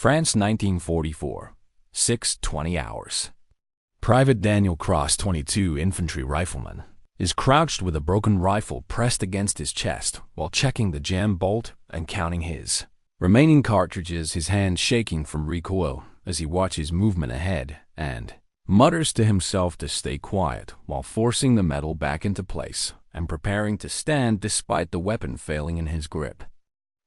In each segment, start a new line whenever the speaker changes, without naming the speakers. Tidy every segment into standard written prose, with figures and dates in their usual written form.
France 1944, 6:20 hours. Private Daniel Cross, 22, infantry rifleman, is crouched with a broken rifle pressed against his chest while checking the jam bolt and counting his remaining cartridges, his hand shaking from recoil as he watches movement ahead and mutters to himself to stay quiet while forcing the metal back into place and preparing to stand despite the weapon failing in his grip.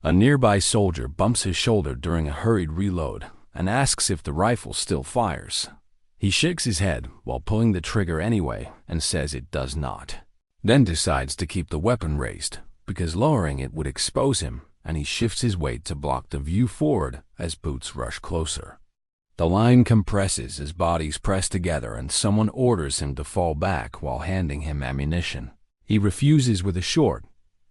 A nearby soldier bumps his shoulder during a hurried reload and asks if the rifle still fires. He shakes his head while pulling the trigger anyway and says it does not, then decides to keep the weapon raised because lowering it would expose him, and he shifts his weight to block the view forward as boots rush closer. The line compresses as bodies press together and someone orders him to fall back while handing him ammunition. He refuses with a short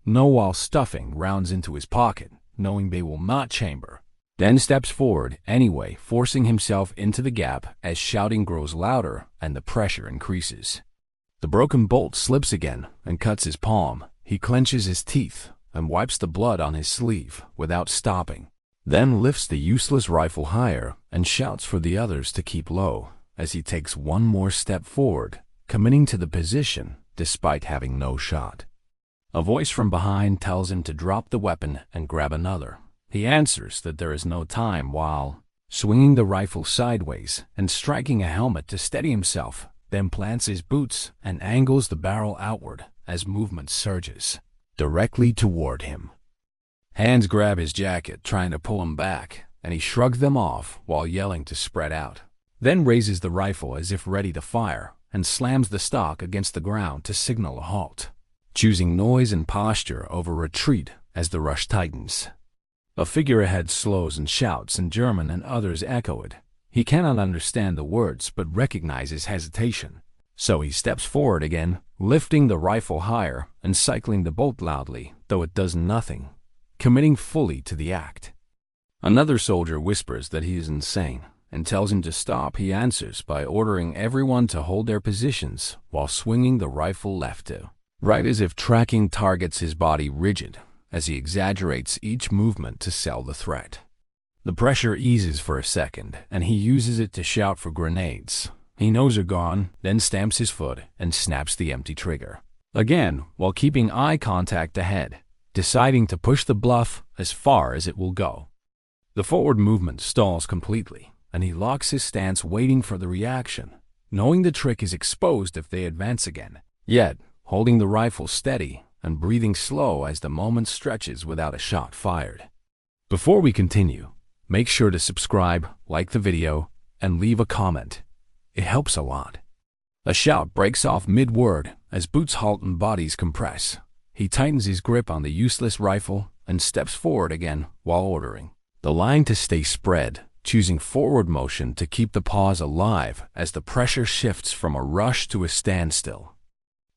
no while stuffing rounds into his pocket, knowing they will not chamber, then steps forward anyway, forcing himself into the gap as shouting grows louder and the pressure increases. The broken bolt slips again and cuts his palm. He clenches his teeth and wipes the blood on his sleeve without stopping, then lifts the useless rifle higher and shouts for the others to keep low as he takes one more step forward, committing to the position despite having no shot. A voice from behind tells him to drop the weapon and grab another. He answers that there is no time while swinging the rifle sideways and striking a helmet to steady himself, then plants his boots and angles the barrel outward as movement surges directly toward him. Hands grab his jacket, trying to pull him back, and he shrugs them off while yelling to spread out, then raises the rifle as if ready to fire and slams the stock against the ground to signal a halt, choosing noise and posture over retreat as the rush tightens. A figure ahead slows and shouts in German and others echo it. He cannot understand the words but recognizes hesitation, so he steps forward again, lifting the rifle higher and cycling the bolt loudly, though it does nothing, committing fully to the act. Another soldier whispers that he is insane and tells him to stop. He answers by ordering everyone to hold their positions while swinging the rifle left to right as if tracking targets, his body rigid as he exaggerates each movement to sell the threat. The pressure eases for a second and he uses it to shout for grenades. He knows are gone, then stamps his foot and snaps the empty trigger again while keeping eye contact ahead, deciding to push the bluff as far as it will go. The forward movement stalls completely and he locks his stance, waiting for the reaction, knowing the trick is exposed if they advance again, yet holding the rifle steady and breathing slow as the moment stretches without a shot fired. Before we continue, make sure to subscribe, like the video, and leave a comment. It helps a lot. A shout breaks off mid-word as boots halt and bodies compress. He tightens his grip on the useless rifle and steps forward again while ordering the line to stay spread, choosing forward motion to keep the pause alive as the pressure shifts from a rush to a standstill.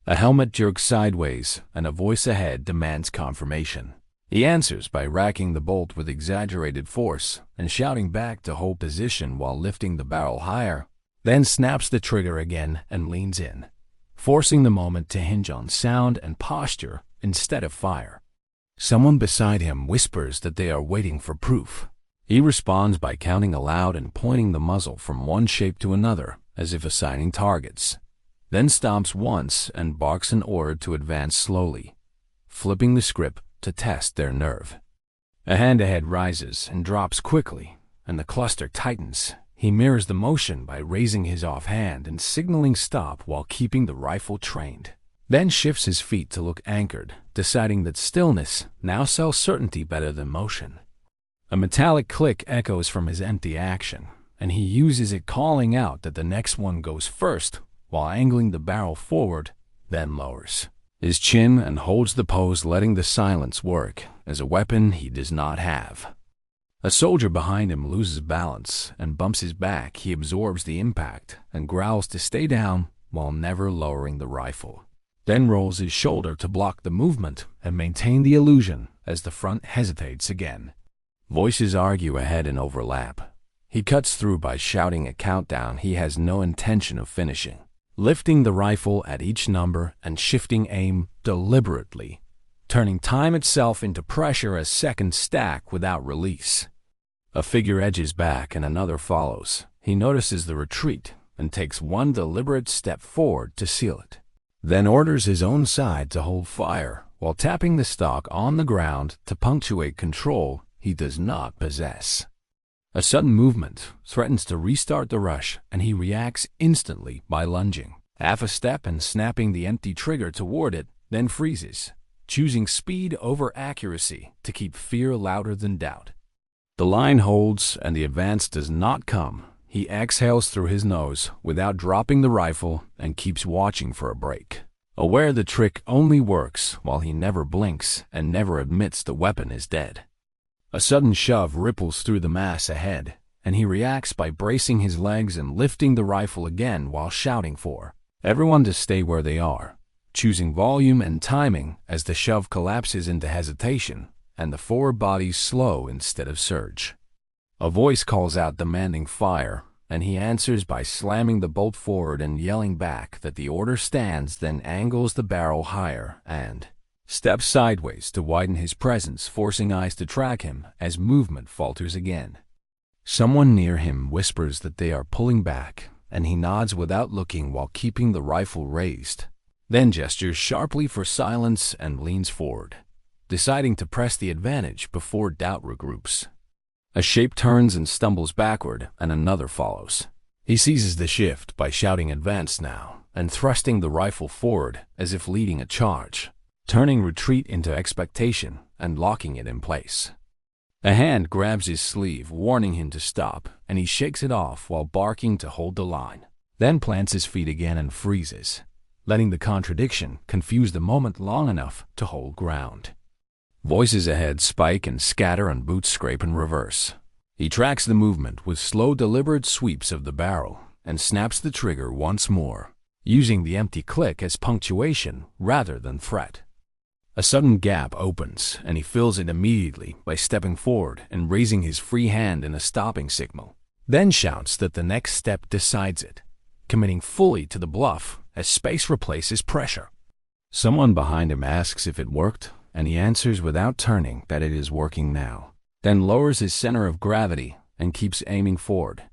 A helmet jerks sideways and a voice ahead demands confirmation. He answers by racking the bolt with exaggerated force and shouting back to hold position while lifting the barrel higher, then snaps the trigger again and leans in, forcing the moment to hinge on sound and posture instead of fire. Someone beside him whispers that they are waiting for proof. He responds by counting aloud and pointing the muzzle from one shape to another as if assigning targets, then stomps once and barks an order to advance slowly, flipping the script to test their nerve. A hand ahead rises and drops quickly, and the cluster tightens. He mirrors the motion by raising his offhand and signaling stop while keeping the rifle trained, then shifts his feet to look anchored, deciding that stillness now sells certainty better than motion. A metallic click echoes from his empty action, and he uses it, calling out that the next one goes first while angling the barrel forward, then lowers his chin and holds the pose, letting the silence work as a weapon he does not have. A soldier behind him loses balance and bumps his back. He absorbs the impact and growls to stay down while never lowering the rifle, then rolls his shoulder to block the movement and maintain the illusion as the front hesitates again. Voices argue ahead and overlap. He cuts through by shouting a countdown he has no intention of finishing, lifting the rifle at each number and shifting aim deliberately, turning time itself into pressure as seconds stack without release. A figure edges back and another follows. He notices the retreat and takes one deliberate step forward to seal it, then orders his own side to hold fire while tapping the stock on the ground to punctuate control he does not possess. A sudden movement threatens to restart the rush, and he reacts instantly by lunging half a step and snapping the empty trigger toward it, then freezes, choosing speed over accuracy to keep fear louder than doubt. The line holds and the advance does not come. He exhales through his nose without dropping the rifle and keeps watching for a break, aware the trick only works while he never blinks and never admits the weapon is dead. A sudden shove ripples through the mass ahead, and he reacts by bracing his legs and lifting the rifle again while shouting for everyone to stay where they are, choosing volume and timing as the shove collapses into hesitation and the forward bodies slow instead of surge. A voice calls out demanding fire, and he answers by slamming the bolt forward and yelling back that the order stands, then angles the barrel higher and steps sideways to widen his presence, forcing eyes to track him as movement falters again. Someone near him whispers that they are pulling back, and he nods without looking while keeping the rifle raised, then gestures sharply for silence and leans forward, deciding to press the advantage before doubt regroups. A shape turns and stumbles backward, and another follows. He seizes the shift by shouting "Advance now," and thrusting the rifle forward as if leading a charge, turning retreat into expectation and locking it in place. A hand grabs his sleeve, warning him to stop, and he shakes it off while barking to hold the line, then plants his feet again and freezes, letting the contradiction confuse the moment long enough to hold ground. Voices ahead spike and scatter and boots scrape in reverse. He tracks the movement with slow, deliberate sweeps of the barrel and snaps the trigger once more, using the empty click as punctuation rather than threat. A sudden gap opens, and he fills it immediately by stepping forward and raising his free hand in a stopping signal, then shouts that the next step decides it, committing fully to the bluff as space replaces pressure. Someone behind him asks if it worked, and he answers without turning that it is working now, then lowers his center of gravity and keeps aiming forward,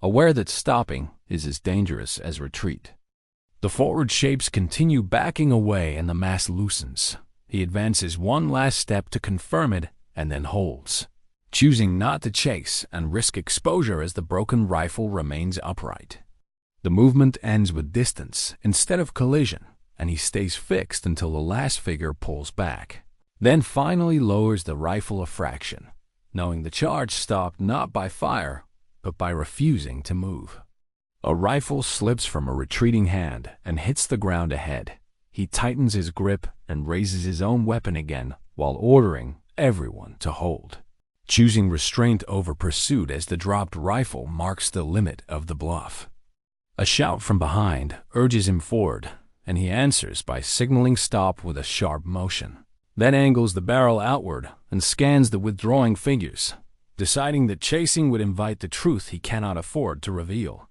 aware that stopping is as dangerous as retreat. The forward shapes continue backing away and the mass loosens. He advances one last step to confirm it and then holds, choosing not to chase and risk exposure as the broken rifle remains upright. The movement ends with distance instead of collision, and he stays fixed until the last figure pulls back, then finally lowers the rifle a fraction, knowing the charge stopped not by fire, but by refusing to move. A rifle slips from a retreating hand and hits the ground ahead. He tightens his grip and raises his own weapon again while ordering everyone to hold, choosing restraint over pursuit as the dropped rifle marks the limit of the bluff. A shout from behind urges him forward, and he answers by signaling stop with a sharp motion, then angles the barrel outward and scans the withdrawing figures, deciding that chasing would invite the truth he cannot afford to reveal.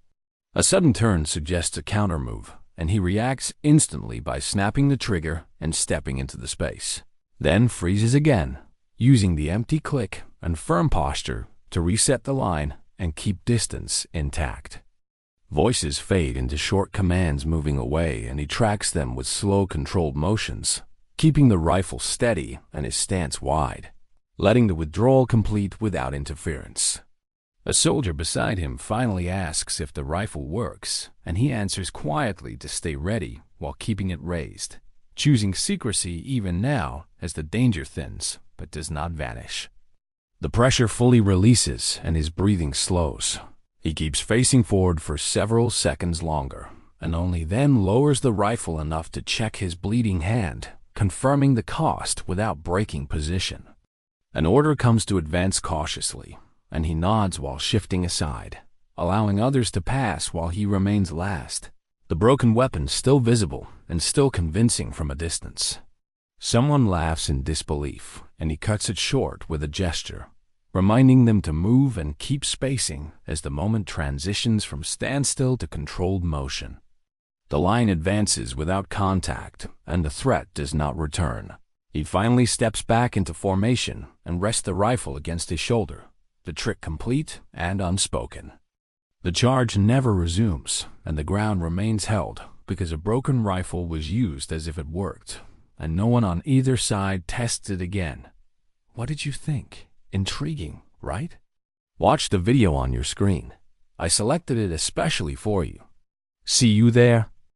A sudden turn suggests a counter-move, and he reacts instantly by snapping the trigger and stepping into the space, then freezes again, using the empty click and firm posture to reset the line and keep distance intact. Voices fade into short commands moving away, and he tracks them with slow, controlled motions, keeping the rifle steady and his stance wide, letting the withdrawal complete without interference. A soldier beside him finally asks if the rifle works, and he answers quietly to stay ready while keeping it raised, choosing secrecy even now as the danger thins but does not vanish. The pressure fully releases and his breathing slows. He keeps facing forward for several seconds longer, and only then lowers the rifle enough to check his bleeding hand, confirming the cost without breaking position. An order comes to advance cautiously, and he nods while shifting aside, allowing others to pass while he remains last, the broken weapon still visible and still convincing from a distance. Someone laughs in disbelief, and he cuts it short with a gesture, reminding them to move and keep spacing as the moment transitions from standstill to controlled motion. The line advances without contact, and the threat does not return. He finally steps back into formation and rests the rifle against his shoulder, the trick complete and unspoken. The charge never resumes, and the ground remains held because a broken rifle was used as if it worked, and no one on either side tests it again. What did you think? Intriguing, right? Watch the video on your screen. I selected it especially for you. See you there.